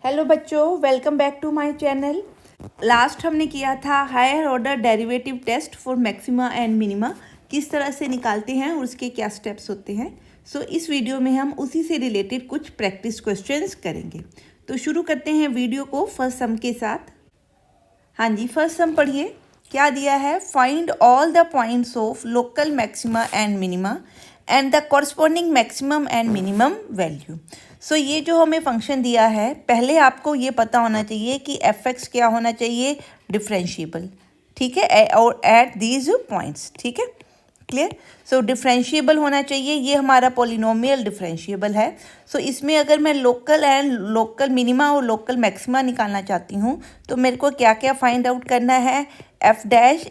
Hello बच्चों, welcome back to my channel. Last हमने किया था higher order derivative test for maxima and minima, किस तरह से निकालते हैं और उसके क्या स्टेप्स होते हैं। इस वीडियो में हम उसी से रिलेटेड कुछ प्रैक्टिस क्वेश्चंस करेंगे। तो शुरू करते हैं वीडियो को फर्स्ट सम के साथ। हाँ जी, फर्स्ट सम पढ़िए। क्या दिया है? Find all the points of local maxima and minima and the corresponding maximum and minimum value. ये जो हमें फंक्शन दिया है, पहले आपको ये पता होना चाहिए कि एफ एक्स क्या होना चाहिए, डिफरेंशिएबल, ठीक है, और एट दीज पॉइंट्स, ठीक है, क्लियर। डिफरेंशिएबल होना चाहिए, ये हमारा पॉलिनोमियल डिफरेंशिएबल है। इसमें अगर मैं लोकल मिनिमा और लोकल मैक्सिमा निकालना चाहती हूँ तो मेरे को क्या क्या फाइंड आउट करना है? F dash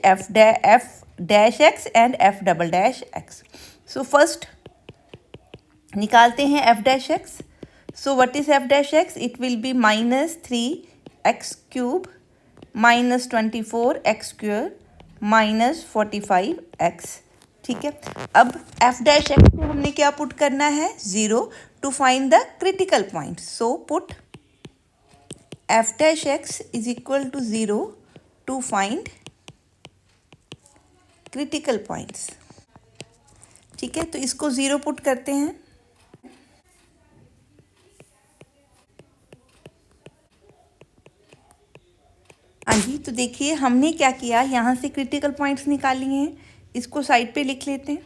x and F double dash x. First निकालते हैं f dash x. What is F dash x? It will B -3x³ -24x² -45x, ठीक है। अब एफ डैश एक्स को हमने क्या पुट करना है? 0 to find the critical point. Put F dash x is equal to 0 to find critical points, ठीक है। तो इसको 0 पुट करते हैं। हाँ जी, तो देखिए हमने क्या किया, यहाँ से क्रिटिकल पॉइंट्स निकाल लिए हैं, इसको साइड पे लिख लेते हैं,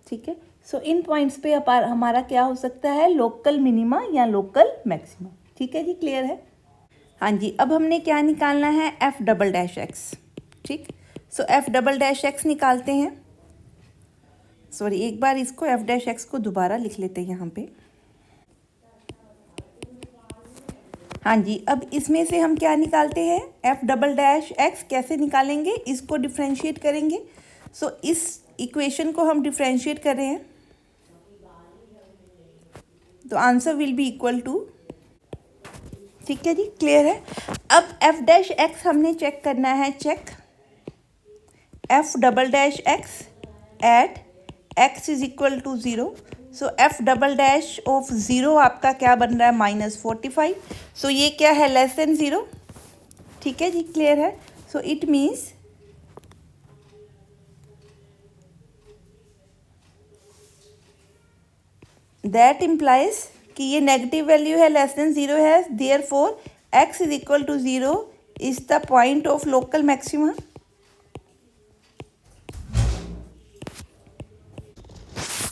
ठीक है। इन पॉइंट्स पे हमारा क्या हो सकता है? लोकल मिनिमा या लोकल मैक्सिमा, ठीक है जी, क्लियर है। हाँ जी, अब हमने क्या निकालना है? एफ डबल डैश एक्स, ठीक। एफ डबल डैश एक्स निकालते हैं। सॉरी, एक बार इसको एफ डैश एक्स को दोबारा लिख लेते हैं यहाँ पे। हाँ जी, अब इसमें से हम क्या निकालते हैं? एफ डबल डैश एक्स कैसे निकालेंगे? इसको डिफ्रेंशिएट करेंगे। इस इक्वेशन को हम डिफ्रेंशिएट कर रहे हैं तो answer will be equal to, ठीक है जी, क्लियर है। अब एफ डैश एक्स हमने चेक करना है, check F double dash X at x is equal to 0। F double dash of 0 आपका क्या बन रहा है? -45। ये क्या है? लेस देन 0, ठीक है जी, क्लियर है। इट मीन्स दैट इम्प्लाइज कि ये नेगेटिव वैल्यू है, लेस देन 0 है, therefore X is equal to 0 is the point of local maxima.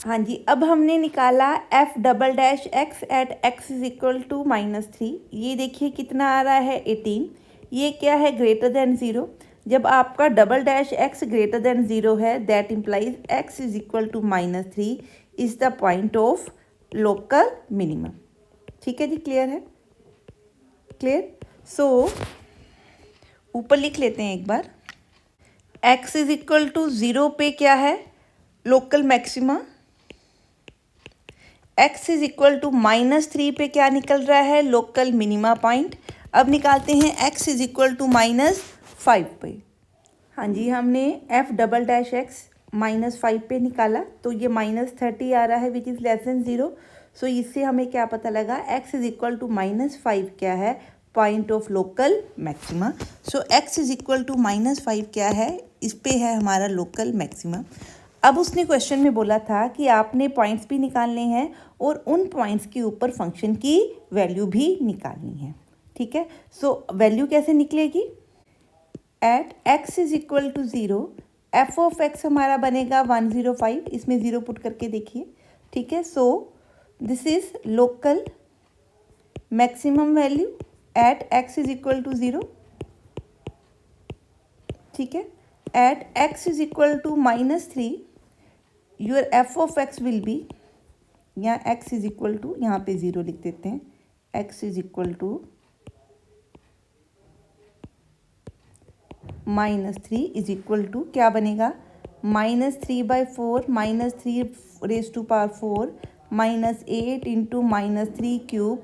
हाँ जी, अब हमने निकाला F double dash X at x is equal to -3। ये देखिए कितना आ रहा है? 18। ये क्या है? Greater than 0। जब आपका double dash X greater than 0 है, that implies X is equal to -3 is the point of local minimum, ठीक है जी, क्लियर है, क्लियर। ऊपर लिख लेते हैं एक बार। एक्स इज इक्वल टू 0 पे क्या है? Local maxima. x is equal to -3 पे क्या निकल रहा है? Local minima point. अब निकालते हैं x इज इक्वल टू -5 पे। हाँ जी, हमने f डबल डैश एक्स -5 पे निकाला तो ये -30 आ रहा है विच इज़ लेस देन 0। इससे हमें क्या पता लगा? x इज इक्वल टू -5 क्या है? Point of local maxima. x is equal to -5 क्या है? इस पे है हमारा लोकल मैक्सिमा। अब उसने क्वेश्चन में बोला था कि आपने पॉइंट्स भी निकालने हैं और उन पॉइंट्स के ऊपर फंक्शन की वैल्यू भी निकालनी है, ठीक है। वैल्यू कैसे निकलेगी? At x is equal to 0 F of X हमारा बनेगा 105। इसमें 0 पुट करके देखिए, ठीक है। This is local maximum value at x is equal to 0, ठीक है। At x is equal to -3 your F of X will be, यहाँ x इज इक्वल टू, यहाँ पे 0 लिख देते हैं, x is equal to -3 is equal to क्या बनेगा? -3/4 -3⁴ -8 इंटू -3³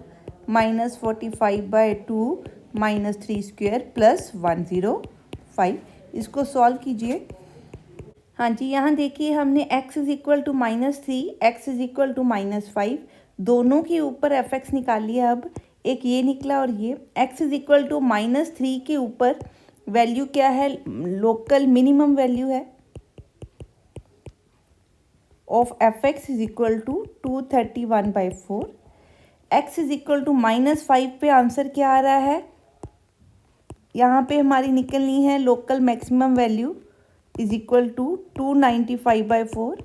-45/2 -3² प्लस 105। इसको सॉल्व कीजिए। हाँ जी, यहाँ देखिए हमने x is equal to -3, x is equal to -5, दोनों के ऊपर एफ एक्स निकाल लिया। अब एक ये निकला और ये x इज इक्वल टू -3 के ऊपर वैल्यू क्या है, लोकल मिनिमम वैल्यू है of F X is equal to 231/4। x is equal to -5 पे आंसर क्या आ रहा है, यहाँ पे हमारी निकलनी है local maximum value is equal to 295/4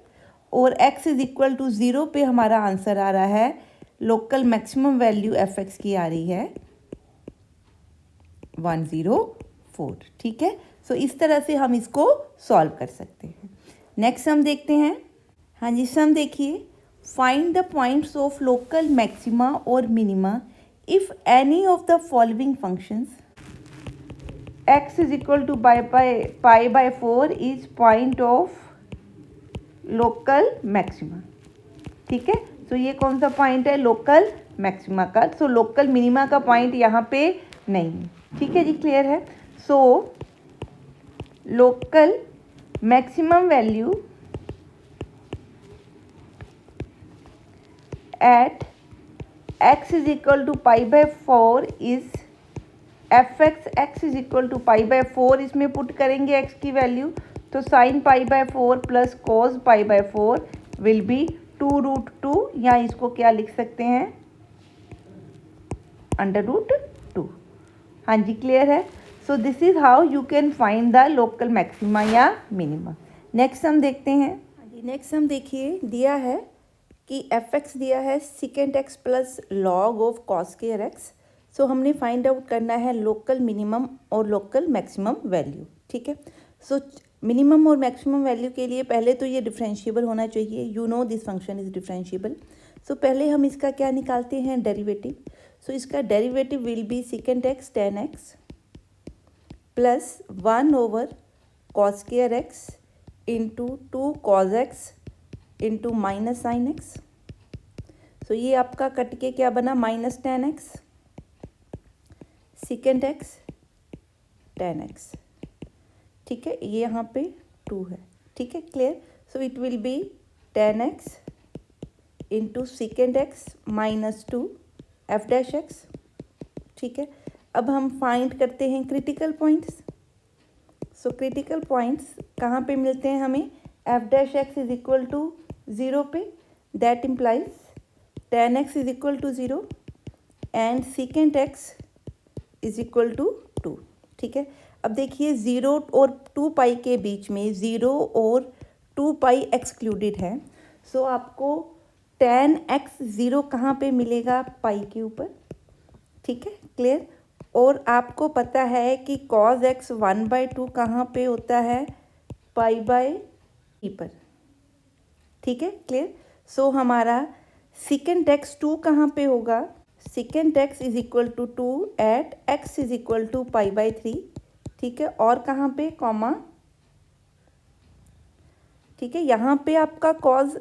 और x इज इक्वल टू 0 पे हमारा आंसर आ रहा है local maximum value F x की आ रही है 104। ठीक है, सो इस तरह से हम इसको सॉल्व कर सकते हैं। नेक्स्ट हम देखते हैं। हाँ जी, सम देखिए, find the points of local maxima और minima if any of the following functions x is equal to pi/4 is point of local maxima. ठीक है, तो ये कौन सा पॉइंट है, लोकल मैक्सिमा का। सो लोकल मिनिमा का पॉइंट यहाँ पे नहीं है। ठीक है जी, क्लियर है। So local maximum value at x is equal to pi/4 is F X is equal to pi/4, इसमें पुट करेंगे x की वैल्यू, तो sin pi/4 plus cos pi/4 will be 2√2, या इसको क्या लिख सकते हैं, √2। हाँ जी, क्लियर है। So this is how you can find the local maxima या मिनिमा। नेक्स्ट हम देखते हैं। हाँ जी, नेक्स्ट हम देखिए, दिया है कि एफ एक्स दिया है second x plus log of cos square x. So हमने फाइंड आउट करना है लोकल मिनिमम और लोकल मैक्सिमम वैल्यू। ठीक है, सो मिनिमम और मैक्सिमम वैल्यू के लिए पहले तो ये डिफरेंशिएबल होना चाहिए। You know this function is differentiable. So पहले हम इसका क्या निकालते हैं, डेरिवेटिव। सो इसका derivative will be second x tan x plus 1/cos square x into 2 cos x into minus sine x. So ये आपका कट के क्या बना, -tan x second x tan x। ठीक है, ये यहाँ पे 2 है। ठीक है, clear. So it will B tan x into second x minus 2 f'(x). ठीक है, अब हम फाइंड करते हैं critical points. So critical points कहाँ पे मिलते हैं हमें, f'(x) इज इक्वल टू 0 पे, that implies tan x is equal to 0 and second x is equal to 2। ठीक है, अब देखिए 0 और 2 पाई के बीच में 0 और 2 पाई एक्सक्लूडेड है। सो आपको tan x 0 कहाँ पे मिलेगा, पाई के ऊपर। ठीक है, क्लियर। और आपको पता है कि cos x 1/2 कहाँ पे होता है, π/3 पर। ठीक है, क्लियर। सो हमारा सेकेंड एक्स 2 कहाँ पे होगा, second x is equal to 2 at x is equal to π/3। ठीक है, और कहाँ पे, कॉमा। ठीक है, यहाँ पे आपका कॉज,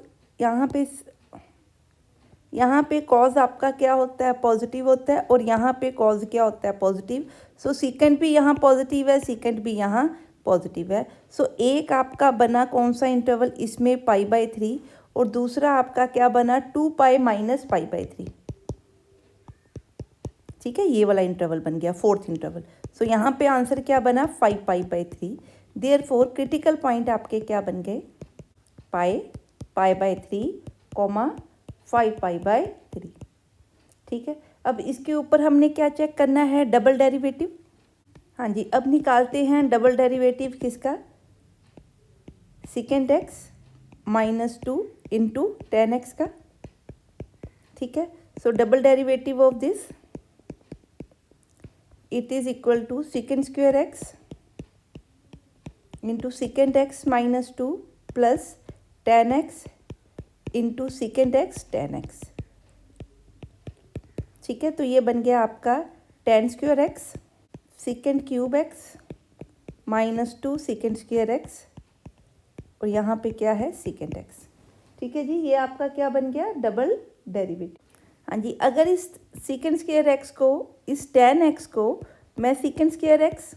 यहाँ पे कॉज आपका क्या होता है, पॉजिटिव होता है, और यहाँ पे कॉज क्या होता है, पॉजिटिव। सो सेकेंड भी यहाँ पॉजिटिव है, सेकेंड भी यहाँ पॉजिटिव है। सो एक आपका बना कौन सा इंटरवल, इसमें π/3, और दूसरा आपका क्या बना, 2π माइनस π/3। ठीक है, ये वाला इंटरवल बन गया, फोर्थ इंटरवल। सो यहाँ पे आंसर क्या बना, 5π/3। देयरफॉर क्रिटिकल पॉइंट आपके क्या बन गए, π/3, 5π/3। ठीक है, अब इसके ऊपर हमने क्या चेक करना है, डबल डेरिवेटिव। हाँ जी, अब निकालते हैं डबल डेरिवेटिव किसका, second x -2 into tan x का। ठीक है, सो double derivative of this, it is equal to secant square x into secant x minus 2 plus tan x into secant x tan x। ठीक है, तो ये बन गया आपका tan square x secant cube x minus 2 secant square x, और यहाँ पे क्या है, secant x। ठीक है जी, ये आपका क्या बन गया, डबल डेरिवेटिव। हाँ जी, अगर इस सेकेंड स्क्वायर एक्स को, इस tan x को मैं सेकेंड स्क्वायर एक्स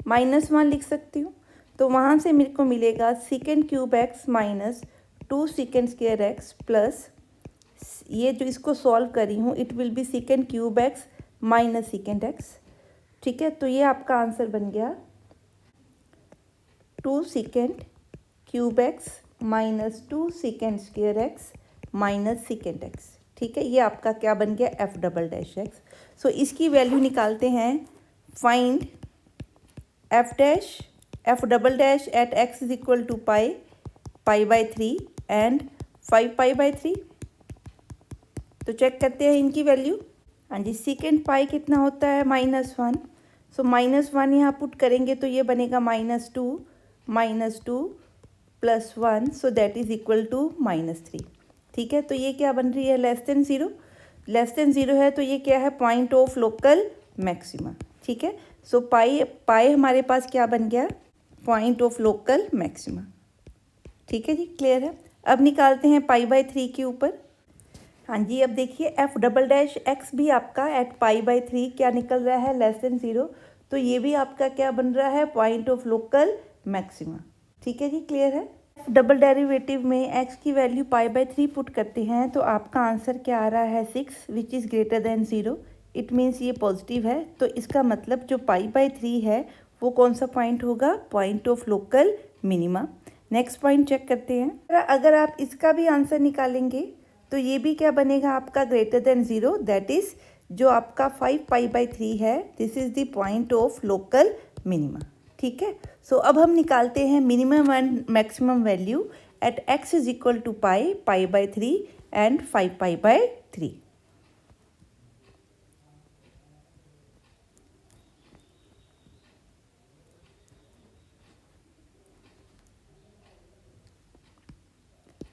-1 लिख सकती हूँ, तो वहाँ से मेरे को मिलेगा second cube x minus 2 second square x plus ये जो इसको सॉल्व करी हूँ, it will be second cube x minus second x. ठीक है, तो ये आपका आंसर बन गया 2 second cube x minus 2 second square x minus second x. ठीक है, ये आपका क्या बन गया, f double dash x. So इसकी वैल्यू निकालते हैं। Find f double dash at x is equal to pi by 3 and 5 pi by 3। तो चेक करते हैं इनकी वैल्यू। हाँ जी, सेकेंड पाई कितना होता है, -1। सो -1 यहाँ पुट करेंगे तो ये बनेगा -2 plus 1, so that is equal to -3। ठीक है, तो ये क्या बन रही है, लेस देन ज़ीरो है, तो ये क्या है, पॉइंट ऑफ लोकल मैक्सिमा। ठीक है, सो पाई हमारे पास क्या बन गया, पॉइंट ऑफ लोकल मैक्सिमा। ठीक है जी, क्लियर है। अब निकालते हैं पाई बाई 3 के ऊपर। हाँ जी, अब देखिए एफ डबल डैश एक्स भी आपका एट पाई बाई 3 क्या निकल रहा है, लेस देन 0। तो ये भी आपका क्या बन रहा है, पॉइंट ऑफ लोकल मैक्सिमा। ठीक है जी, क्लियर है। डबल डेरिवेटिव में एक्स की वैल्यू पाई बाई 3 पुट करते हैं तो आपका आंसर क्या आ रहा है, 6 which is greater than 0। It means ये पॉजिटिव है, तो इसका मतलब जो पाई बाई 3 है वो कौन सा पॉइंट होगा, point of local minima. Next point check करते हैं। अगर आप इसका भी आंसर निकालेंगे तो ये भी क्या बनेगा आपका, ग्रेटर देन 0। दैट इज जो आपका 5 पाई बाई 3 है, this is the point of local minima. ठीक है, सो अब हम निकालते हैं minimum and maximum value at x is equal to pi by 3 and 5 pi by 3।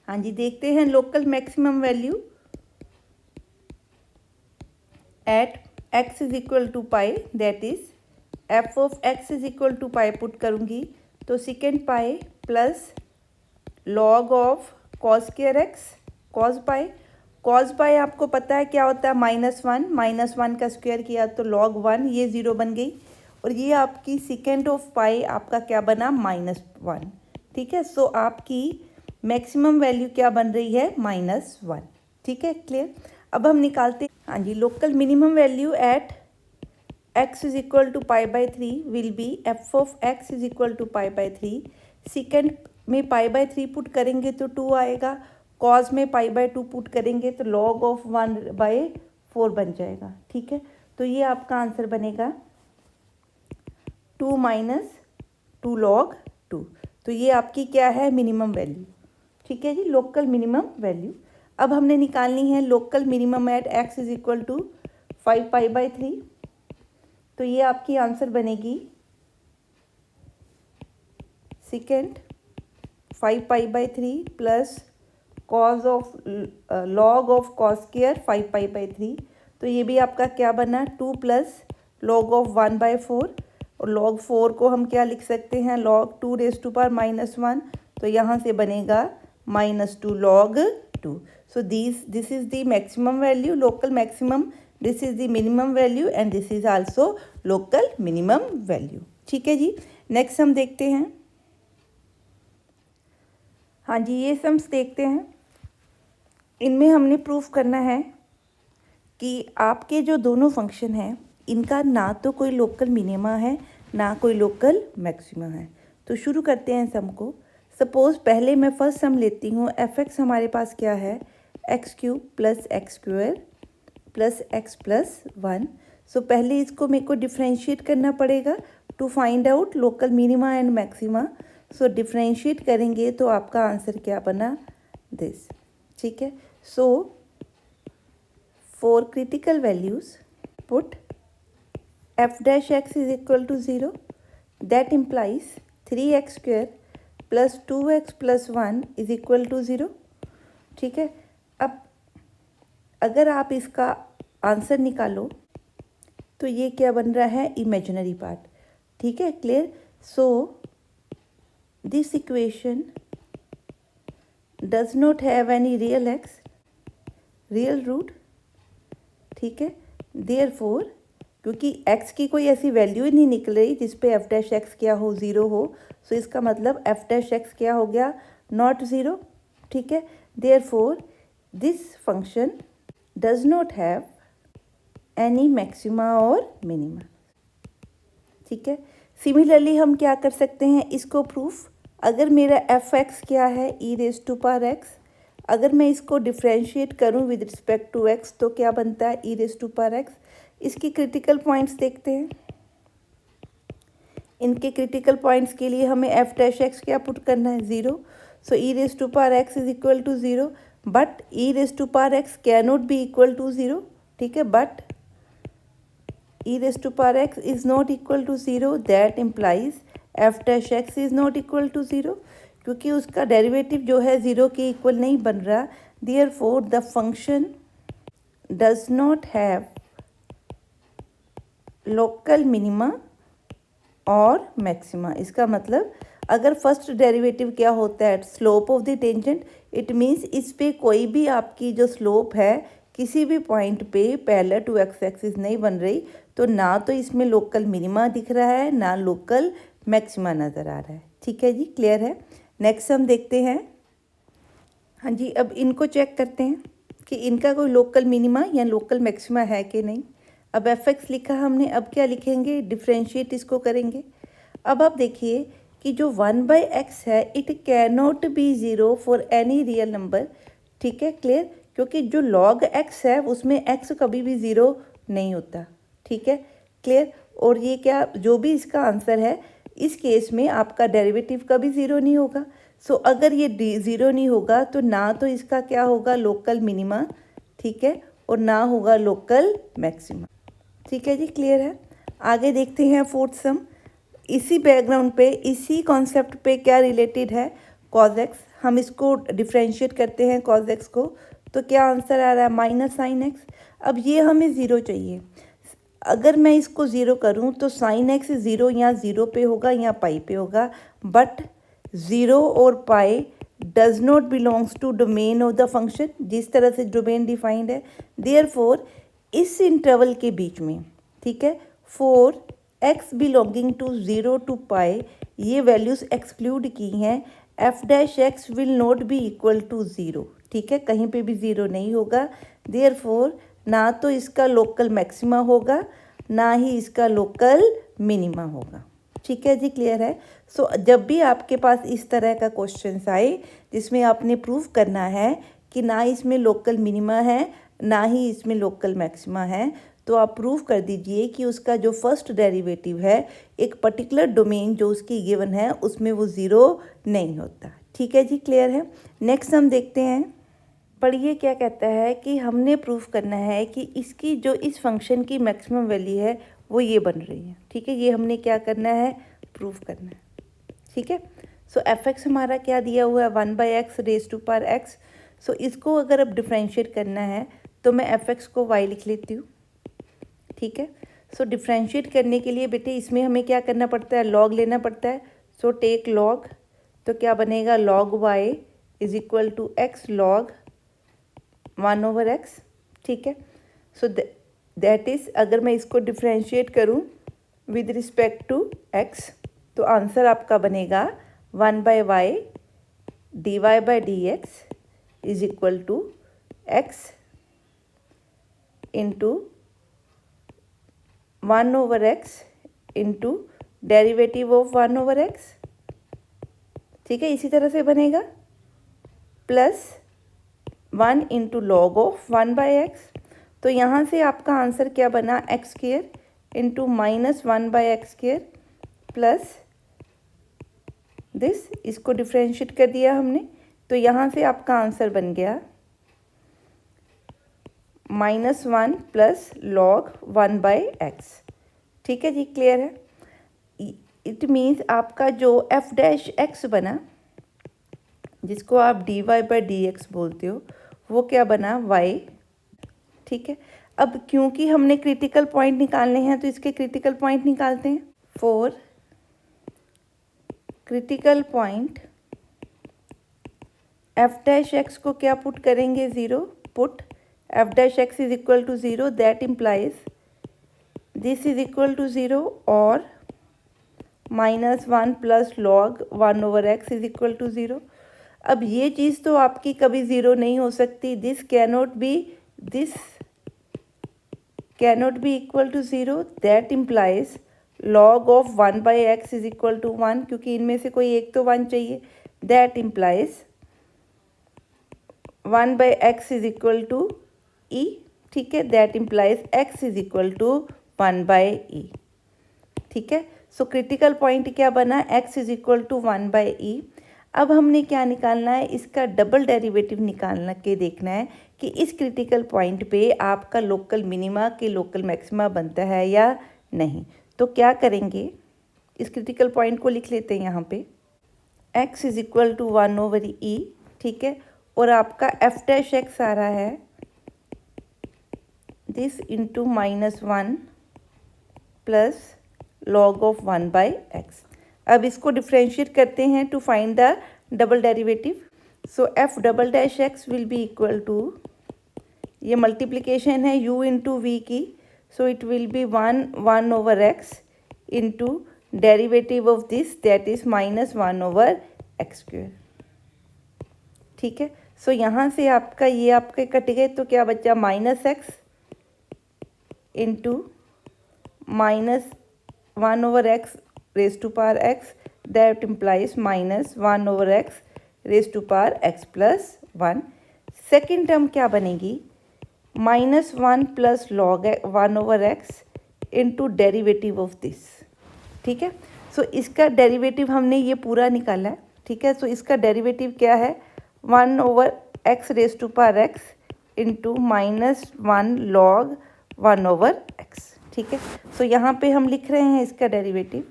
हाँ जी, देखते हैं local maximum value at x is equal to pi, that is f of x is equal to pi put करूँगी तो second pi plus log of cos square x cos पाई आपको पता है क्या होता है, -1 का स्क्वायर किया तो log 1, ये 0 बन गई। और ये आपकी सेकेंड ऑफ पाई आपका क्या बना, -1। ठीक है, सो आपकी मैक्सिमम वैल्यू क्या बन रही है, -1। ठीक है, क्लियर। अब हम निकालते, हाँ जी, local minimum value at x is equal to pi by 3 will be f of x is equal to pi by 3। Second में पाई बाई 3 पुट करेंगे तो 2 आएगा, कॉज में पाई बाई 2 पुट करेंगे तो log ऑफ 1/4 बन जाएगा। ठीक है, तो ये आपका आंसर बनेगा 2 - 2 log 2। तो ये आपकी क्या है, मिनिमम वैल्यू। ठीक है जी, लोकल मिनिमम वैल्यू। अब हमने निकालनी है local minimum at x is equal to 5 pi by 3। तो ये आपकी आंसर बनेगी second 5 pi by 3 plus cos of log of cos square 5 pi by 3। तो ये भी आपका क्या बना, 2 प्लस लॉग ऑफ 1/4। और log 4 को हम क्या लिख सकते हैं, log 2 रेज़ टू पावर -1। तो यहाँ से बनेगा -2 log 2। So this is the maximum value, local maximum, this is the minimum value and this is also local minimum value. ठीक है जी, नेक्स्ट हम देखते हैं। हाँ जी, ये सम्स देखते हैं। इनमें हमने प्रूफ करना है कि आपके जो दोनों फंक्शन हैं इनका ना तो कोई लोकल मिनिमा है ना कोई लोकल मैक्सिमा है। तो शुरू करते हैं सम को। सपोज़ पहले मैं फर्स्ट सम लेती हूँ। एफ एक्स हमारे पास क्या है, x³ plus x² plus x plus 1। So पहले इसको मेरे को डिफ्रेंशिएट करना पड़ेगा to find out local minima and maxima. So differentiate करेंगे तो आपका आंसर क्या बना, दिस। ठीक है, so for critical values put f dash x is equal to 0, that implies 3x square plus 2x plus 1 is equal to 0। ठीक है, अब अगर आप इसका आंसर निकालो तो ये क्या बन रहा है, इमेजिनरी पार्ट। ठीक है, clear. So this equation does not have any real x, real root. ठीक है, देयरफॉर क्योंकि x की कोई ऐसी वैल्यू ही नहीं निकल रही जिस पे f डैश एक्स क्या हो, 0 हो। सो इसका मतलब f डैश एक्स क्या हो गया, नॉट 0। ठीक है, therefore this function does not have any maxima और मिनिमा। ठीक है, सिमिलरली हम क्या कर सकते हैं इसको प्रूफ, अगर मेरा एफ एक्स क्या है e raise to power x, अगर मैं इसको डिफ्रेंशिएट करूं विद रिस्पेक्ट टू एक्स तो क्या बनता है e raise to power x. इसकी क्रिटिकल पॉइंट्स देखते हैं। इनके क्रिटिकल पॉइंट्स के लिए हमें एफ डैश एक्स क्या पुट करना है 0, so e raise to power x is equal to 0, but e raise to power x can not be equal to 0। ठीक है, but e raised to power x is not equal to 0, that implies f dash x is not equal to 0, क्योंकि उसका derivative जो है 0 के equal नहीं बन रहा। therefore the function does not have local minima और मैक्सिमा। इसका मतलब अगर फर्स्ट डेरिवेटिव क्या होता है slope of the tangent, it means इस पे कोई भी आपकी जो स्लोप है किसी भी पॉइंट पे पैरेलल टू एक्स एक्सिस नहीं बन रही, तो ना तो इसमें लोकल मिनिमा दिख रहा है ना लोकल मैक्सिमा नज़र आ रहा है। ठीक है जी, क्लियर है। नेक्स्ट हम देखते हैं। हाँ जी, अब इनको चेक करते हैं कि इनका कोई लोकल मिनिमा या लोकल मैक्सिमा है कि नहीं। अब एफ एक्स लिखा हमने, अब क्या लिखेंगे, डिफ्रेंशिएट इसको करेंगे। अब आप देखिए कि जो 1/x है it can not B 0 for any real number. ठीक है, क्लियर, क्योंकि जो log x है उसमें x कभी भी 0 नहीं होता। ठीक है, क्लियर। और ये क्या, जो भी इसका आंसर है इस केस में आपका डेरिवेटिव कभी 0 नहीं होगा। सो अगर ये 0 नहीं होगा तो ना तो इसका क्या होगा लोकल मिनिमा, ठीक है, और ना होगा लोकल मैक्सिमा। ठीक है जी, क्लियर है। आगे देखते हैं फोर्थ सम। इसी बैकग्राउंड पे, इसी कॉन्सेप्ट पे क्या रिलेटेड है cos x। हम इसको डिफ्रेंशिएट करते हैं cos x को, तो क्या आंसर आ रहा है माइनस साइन एक्स। अब ये हमें 0 चाहिए। अगर मैं इसको 0 करूं तो साइन एक्स 0 या 0 पे होगा या पाई पे होगा, बट 0 और pi does not belongs to domain of the function, जिस तरह से डोमेन डिफाइंड है। देयरफॉर इस इंटरवल के बीच में, ठीक है, for x belonging to 0 to pi ये वैल्यूज़ एक्सक्लूड की हैं। F dash x will not be equal to 0। ठीक है, कहीं पे भी 0 नहीं होगा। देयरफॉर ना तो इसका लोकल मैक्सिमा होगा ना ही इसका लोकल मिनिमा होगा। ठीक है जी, क्लियर है। सो जब भी आपके पास इस तरह का क्वेश्चन आए जिसमें आपने प्रूव करना है कि ना इसमें लोकल मिनिमा है ना ही इसमें लोकल मैक्सिमा है, तो आप प्रूव कर दीजिए कि उसका जो फर्स्ट डेरिवेटिव है एक पर्टिकुलर डोमेन जो उसकी गिवन है उसमें वो 0 नहीं होता। ठीक है जी, क्लियर है। नेक्स्ट हम देखते हैं, पढ़िए क्या कहता है कि हमने प्रूफ करना है कि इसकी जो इस फंक्शन की मैक्सिमम वैल्यू है वो ये बन रही है। ठीक है, ये हमने क्या करना है, प्रूफ करना है। ठीक है, सो एफ एक्स हमारा क्या दिया हुआ है 1/x raise to power x। So इसको अगर अब डिफ्रेंशिएट करना है तो मैं एफ एक्स को y लिख लेती हूँ। ठीक है, सो डिफ्रेंशिएट करने के लिए बेटे इसमें हमें क्या करना पड़ता है, लॉग लेना पड़ता है। सो टेक लॉग, तो क्या बनेगा log y is equal to x log 1/x। ठीक है, सो दैट इज़ अगर मैं इसको डिफ्रेंशिएट करूं विद रिस्पेक्ट टू x तो आंसर आपका बनेगा 1/y dy/dx is equal to x into 1/x into derivative of 1/x। ठीक है, इसी तरह से बनेगा plus 1 into log of 1/x। तो यहाँ से आपका आंसर क्या बना, x square into minus 1/x square plus this, इसको डिफ्रेंशिएट कर दिया हमने, तो यहाँ से आपका आंसर बन गया -1 प्लस लॉग 1/x। ठीक है जी, क्लियर है। इट मीन्स आपका जो एफ डैश एक्स बना जिसको आप dy/dx बोलते हो वो क्या बना y। ठीक है, अब क्योंकि हमने क्रिटिकल पॉइंट निकालने हैं तो इसके क्रिटिकल पॉइंट निकालते हैं। For critical point f dash x को क्या पुट करेंगे 0, put F dash x is equal to 0, that implies this is equal to 0 और -1 plus log 1/x is equal to 0। अब ये चीज़ तो आपकी कभी ज़ीरो नहीं हो सकती, this cannot be equal to zero, that implies log of 1/x is equal to 1, क्योंकि इनमें से कोई एक तो 1 चाहिए, that implies 1/x is equal to e, ठीक है, that implies x is equal to 1/e, ठीक है। सो क्रिटिकल पॉइंट क्या बना, x is equal to 1/e। अब हमने क्या निकालना है, इसका डबल डेरिवेटिव निकालना के देखना है कि इस क्रिटिकल पॉइंट पे आपका लोकल मिनिमा के लोकल मैक्सिमा बनता है या नहीं। तो क्या करेंगे, इस क्रिटिकल पॉइंट को लिख लेते हैं यहाँ पे, x is equal to 1/e, ठीक है, और आपका f' आ रहा है this into -1 plus log of 1/x। अब इसको डिफ्रेंशिएट करते हैं to find the double derivative. So f'' will be equal to, ये मल्टीप्लिकेशन है u इंटू वी की, so it will be 1/x into derivative of this that is -1/x², ठीक है। सो यहाँ से आपका ये आपके कट गए, तो क्या बचा -x into -1/x raise to power x, that implies -1/x raise to power x plus 1। Second term क्या बनेगी, -1 plus log 1/x into derivative of this, ठीक है। सो इसका डेरिवेटिव हमने ये पूरा निकाला है, ठीक है। सो इसका डेरिवेटिव क्या है, 1/x raise to power x into -1 log 1/x, ठीक है। सो यहाँ पे हम लिख रहे हैं इसका डेरिवेटिव,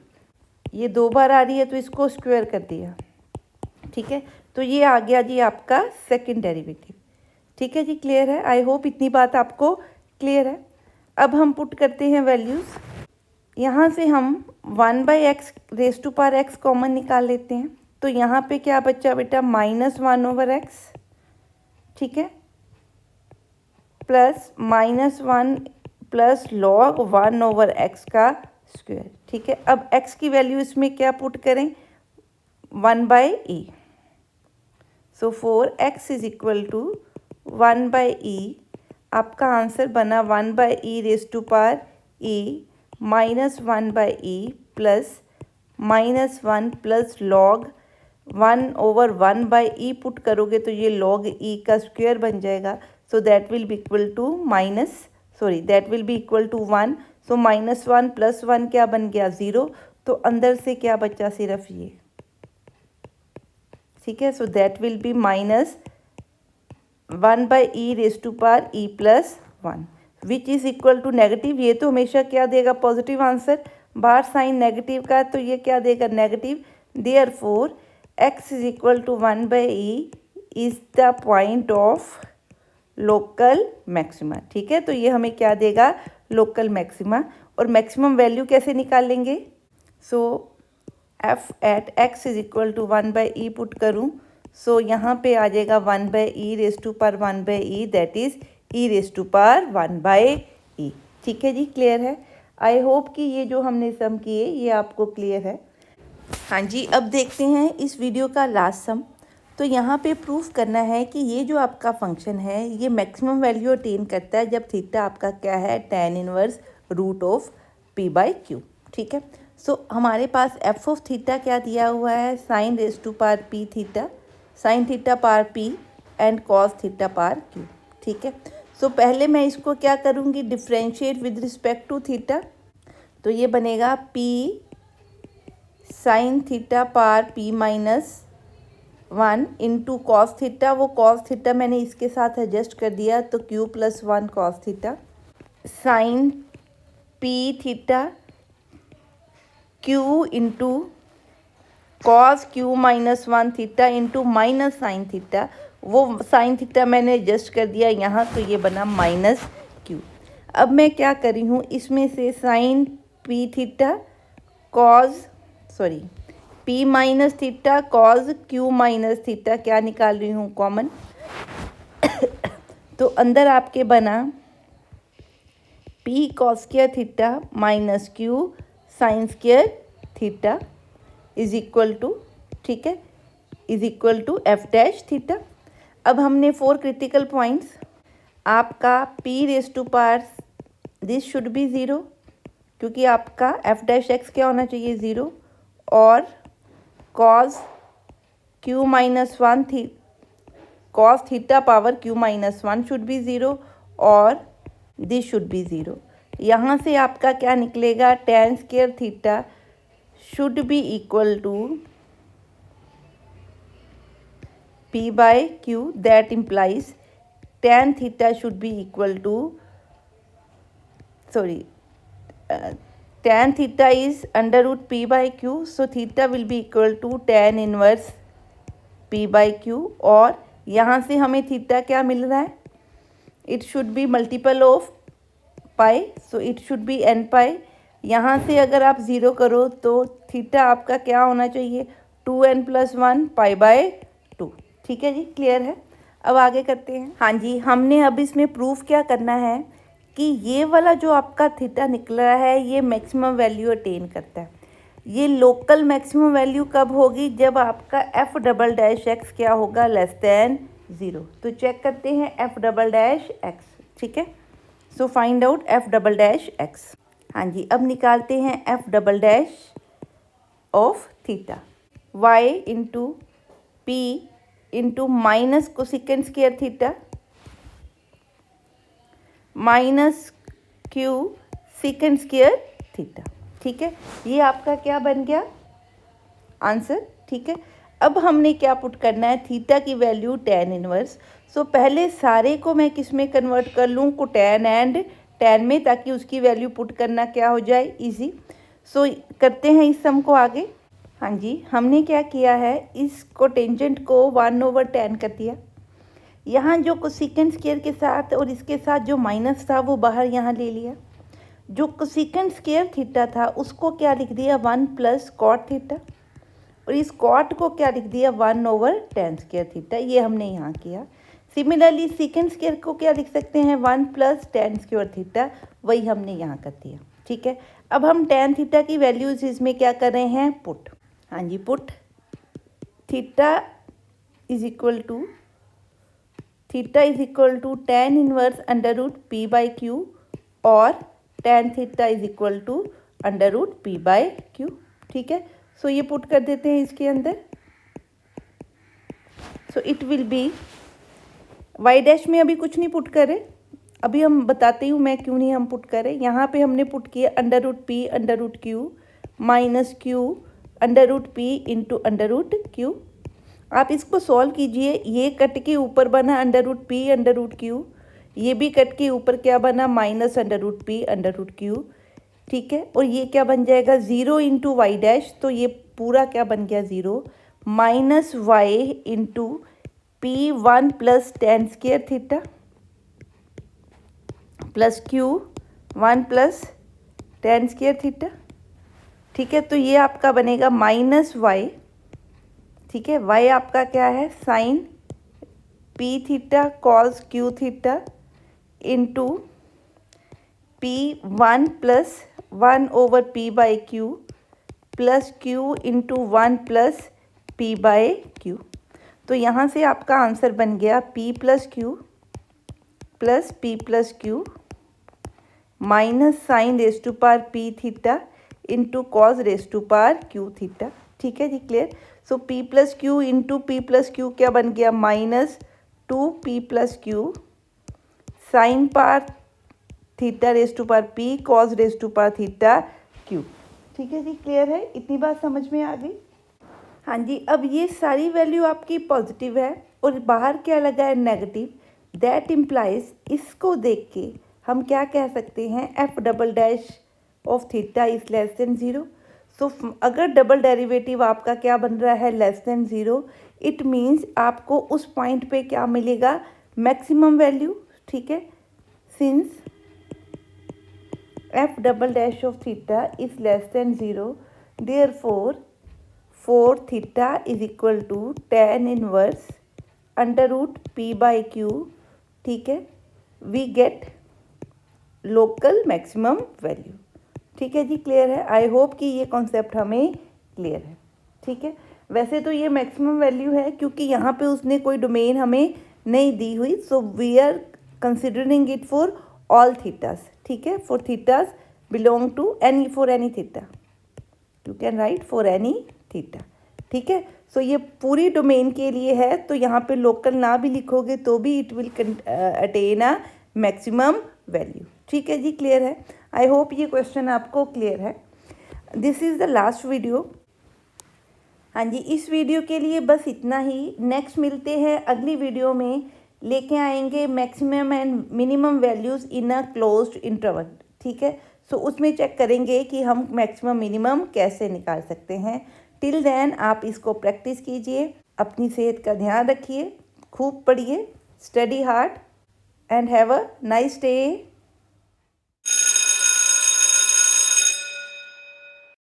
ये 2 बार आ रही है तो इसको स्क्वायर कर दिया, ठीक है। तो ये आ गया जी आपका सेकंड डेरिवेटिव, ठीक है जी, क्लियर है। आई होप इतनी बात आपको क्लियर है। अब हम पुट करते हैं वैल्यूज़, यहाँ से हम 1/x raise to power x common निकाल लेते हैं, तो यहाँ पे क्या बचा बेटा, -1/x, ठीक है, प्लस -1 प्लस log 1/x का स्क्वायर, ठीक है। अब x की वैल्यू इसमें क्या पुट करें, 1/e, so 4x is equal to 1/e, आपका आंसर बना 1/e raise to power e -1/e plus -1 plus log 1/1/e put करोगे तो ये log e का स्क्वायर बन जाएगा। So that will be equal to that will be equal to 1। सो -1 plus 1 क्या बन गया, 0। तो अंदर से क्या बचा, सिर्फ ये, ठीक है। So that will be -1/e raise to power e plus 1 which is equal to negative. ये तो हमेशा क्या देगा, पॉजिटिव आंसर, बाहर साइन नेगेटिव का तो ये क्या देगा, negative. Therefore x is equal to 1/e is the point of local maxima, ठीक है। तो ये हमें क्या देगा, लोकल मैक्सिमा। और मैक्सिमम वैल्यू कैसे निकालेंगे, so f at x is equal to 1/e put करूँ, सो यहाँ पे आ जाएगा 1/e raise to power 1/e, that is e raise to power 1/e, ठीक है जी, क्लियर है। आई होप कि ये जो हमने सम किए ये आपको क्लियर है। हाँ जी, अब देखते हैं इस वीडियो का लास्ट सम। तो यहाँ पे प्रूफ करना है कि ये जो आपका फंक्शन है ये मैक्सिमम वैल्यू अटेन करता है जब थीटा आपका क्या है, tan inverse root of p/q, ठीक है। सो हमारे पास f ऑफ थीटा क्या दिया हुआ है, sine raise to power p theta, sine theta power p and cos theta power q, ठीक है। सो पहले मैं इसको क्या करूँगी, differentiate with respect to theta, तो ये बनेगा p sine theta power p-1 into cos theta, वो कॉस थीटा मैंने इसके साथ एडजस्ट कर दिया तो q plus 1 cos theta, sine p theta q into cos q -1 theta into minus sine theta, वो साइन थीटा मैंने एडजस्ट कर दिया यहाँ, तो ये बना -q। अब मैं क्या करी हूँ, इसमें से sine p theta p minus theta cos q minus theta क्या निकाल रही हूँ, कॉमन। तो अंदर आपके बना p cos square theta minus q sine square theta is equal to, ठीक है, is equal to f dash theta. अब हमने 4 क्रिटिकल पॉइंट्स, आपका p raise to power this should be 0 क्योंकि आपका एफ डैश एक्स क्या होना चाहिए 0, और कॉस q माइनस 1 थी cos theta power q minus 1 should be 0 और दिस शुड बी 0। यहाँ से आपका क्या निकलेगा, tan square theta should be equal to p by q, that implies tan theta should be equal to tan theta is under root p by q, so theta will be equal to tan inverse p by q। और यहाँ से हमें theta क्या मिल रहा है, it should be multiple of pi, so it should be n पाई। यहाँ से अगर आप 0 करो तो थीटा आपका क्या होना चाहिए 2n + 1 पाई बाय 2। ठीक है जी, क्लियर है। अब आगे करते हैं। हाँ जी, हमने अब इसमें प्रूफ क्या करना है कि ये वाला जो आपका थीटा निकल रहा है ये मैक्सिमम वैल्यू अटेन करता है। ये लोकल मैक्सिमम वैल्यू कब होगी, जब आपका एफ डबल डैश एक्स क्या होगा, लेस दैन 0। तो चेक करते हैं एफ डबल डैश एक्स। ठीक है, so find out f double dash x. हाँ जी, अब निकालते हैं f double dash of theta, y into p into minus cosecant square theta minus q second square theta. ठीक है, ये आपका क्या बन गया आंसर। ठीक है, अब हमने क्या पुट करना है, थीटा की वैल्यू tan इनवर्स। सो पहले सारे को मैं किस में कन्वर्ट कर लूँ, कोटैन एंड tan में, ताकि उसकी वैल्यू पुट करना क्या हो जाए, इजी। सो करते हैं इस सम को आगे। हाँ जी, हमने क्या किया है, इस कोटेंजेंट को 1/tan कर दिया। यहाँ जो कोसेकेंड स्क्वायर के साथ और इसके साथ जो माइनस था वो बाहर यहाँ ले लिया। जो कोसेकेंड स्क्वायर थीटा था उसको क्या लिख दिया 1 + कॉट थीटा, और इस कॉट को क्या लिख दिया 1/tan स्क्वायर थीटा, ये हमने यहाँ किया। सिमिलरली सेकेंड स्क्वायर को क्या लिख सकते हैं 1 + tan स्क्वायर थीटा, वही हमने यहाँ कर दिया। ठीक है, अब हम tan थीटा की वैल्यूज इसमें क्या कर रहे हैं, पुट। हाँ जी, put theta is equal to tan inverse under root p by q, और tan theta is equal to under root p by q. ठीक है, सो ये पुट कर देते हैं इसके अंदर। So it will be y dash में अभी कुछ नहीं पुट करे, अभी हम बताते हूँ मैं क्यों नहीं हम पुट करें। यहाँ पे हमने पुट किया under root p under root q minus q under root p into under root q. आप इसको सॉल्व कीजिए, ये कट के ऊपर बना under root p under root q, ये भी कट के ऊपर क्या बना minus under root p under root q. ठीक है, और ये क्या बन जाएगा 0 इंटू वाई डैश, तो ये पूरा क्या बन गया 0 minus y into p 1 + tan square theta plus q 1 + tan square theta. ठीक है, तो ये आपका बनेगा माइनस वाई। ठीक है, y आपका क्या है sine p theta cos q theta into p1 + 1/p by q plus q into 1 + p by q. तो यहाँ से आपका आंसर बन गया p + q plus p + q minus sine raise to power p theta into cos raise to power q theta. ठीक है जी, clear. So p + q into p + q क्या बन गया -2p + q sine power theta raise to power p cos raise to power theta q। ठीक है जी, clear है, इतनी बात समझ में आ गई। हाँ जी, अब ये सारी वैल्यू आपकी पॉजिटिव है और बाहर क्या लगा है नेगेटिव, दैट इम्प्लाइज इसको देख के हम क्या कह सकते हैं f double dash of theta is less than 0। सो अगर डबल डेरिवेटिव आपका क्या बन रहा है लेस देन 0, इट मीन्स आपको उस पॉइंट पे क्या मिलेगा मैक्सिमम वैल्यू। ठीक है, since f double dash of theta is less than 0, therefore for theta is equal to tan inverse under root p by q. ठीक है, we get local maximum value. ठीक है जी, क्लियर है। आई होप कि ये कॉन्सेप्ट हमें clear है। ठीक है, वैसे तो ये मैक्सिमम वैल्यू है क्योंकि यहाँ पे उसने कोई डोमेन हमें नहीं दी हुई, so we are considering it for all thetas, ठीक है, for thetas belong to any, for any theta, you can write for any theta, ठीक है। सो ये पूरी डोमेन के लिए है, तो यहाँ पे लोकल ना भी लिखोगे तो भी it will attain a maximum value, ठीक है जी, क्लियर है। आई होप ये क्वेश्चन आपको क्लियर है। This is the last video. हाँ जी, इस वीडियो के लिए बस इतना ही। नेक्स्ट मिलते हैं अगली वीडियो में, लेके आएंगे maximum and minimum values in a closed interval, ठीक है। सो उसमें चेक करेंगे कि हम मैक्सिमम मिनिमम कैसे निकाल सकते हैं। टिल देन आप इसको प्रैक्टिस कीजिए, अपनी सेहत का ध्यान रखिए, खूब पढ़िए, study hard and have a nice day.